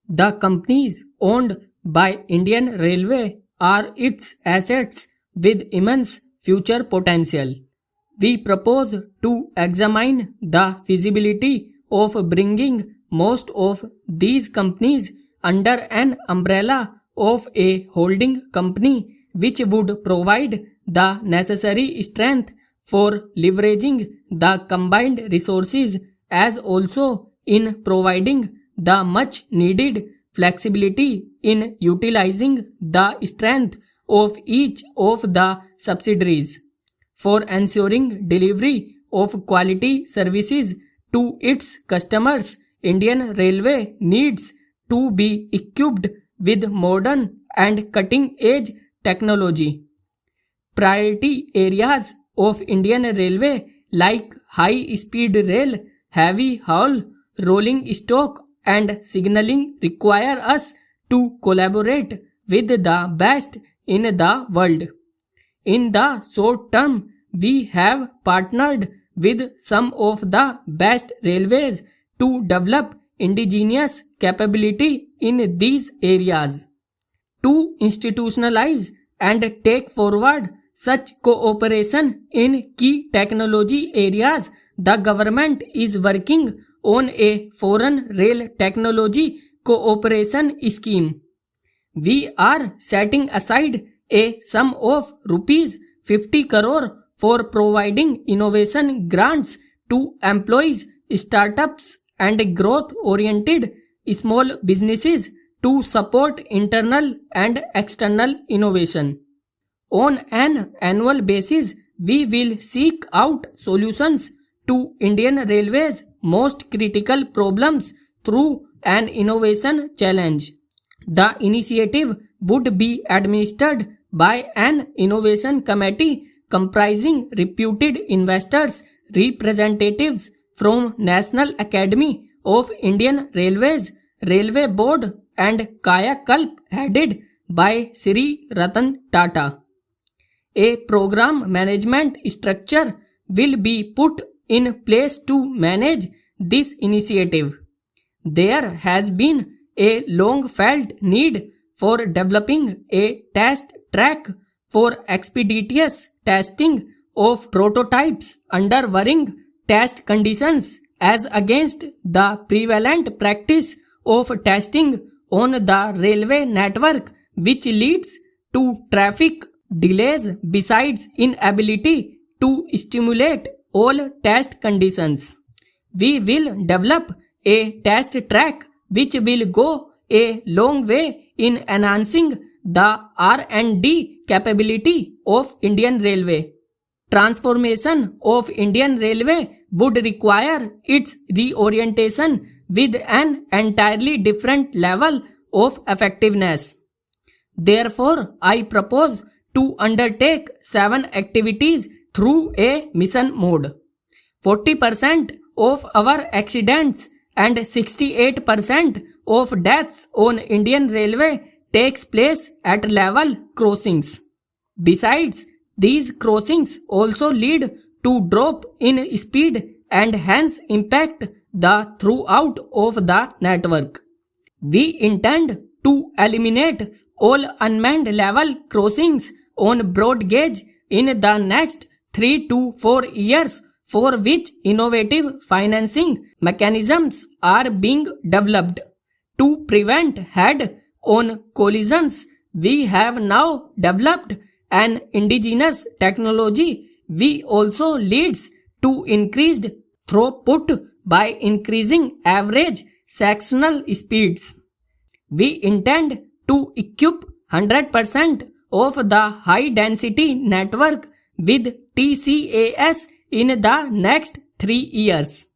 The companies owned by Indian Railway are its assets with immense future potential. We propose to examine the feasibility of bringing most of these companies under an umbrella of a holding company which would provide the necessary strength for leveraging the combined resources as also in providing the much needed flexibility in utilizing the strength of each of the subsidiaries for ensuring delivery of quality services to its customers. Indian Railway needs to be equipped with modern and cutting-edge technology. Priority areas of Indian Railway like high-speed rail, heavy haul, rolling stock and signaling require us to collaborate with the best in the world. In the short term, we have partnered with some of the best railways to develop indigenous capability in these areas. To institutionalize and take forward such cooperation in key technology areas, the government is working on a foreign rail technology cooperation scheme. We are setting aside a sum of rupees 50 crore for providing innovation grants to employees, startups and growth-oriented small businesses to support internal and external innovation. On an annual basis, we will seek out solutions to Indian Railways' most critical problems through an innovation challenge. The initiative would be administered by an innovation committee comprising reputed investors, representatives from National Academy of Indian Railways, Railway Board and Kaya Kalp headed by Sri Ratan Tata. A program management structure will be put in place to manage this initiative. There has been a long-felt need for developing a test track for expeditious testing of prototypes under varying test conditions as against the prevalent practice of testing on the railway network, which leads to traffic delays besides inability to stimulate all test conditions. We will develop a test track which will go a long way in enhancing the R&D capability of Indian Railway. Transformation of Indian Railway would require its reorientation with an entirely different level of effectiveness. Therefore, I propose to undertake 7 activities through a mission mode. 40% of our accidents and 68% of deaths on Indian Railway takes place at level crossings. Besides, these crossings also lead to drop in speed and hence impact the throughput of the network. We intend to eliminate all unmanned level crossings on broad gauge in the next 3 to 4 years, for which innovative financing mechanisms are being developed. To prevent head-on collisions, we have now developed an indigenous technology which also leads to increased throughput by increasing average sectional speeds. We intend to equip 100% of the high-density network with TCAS in the next 3 years.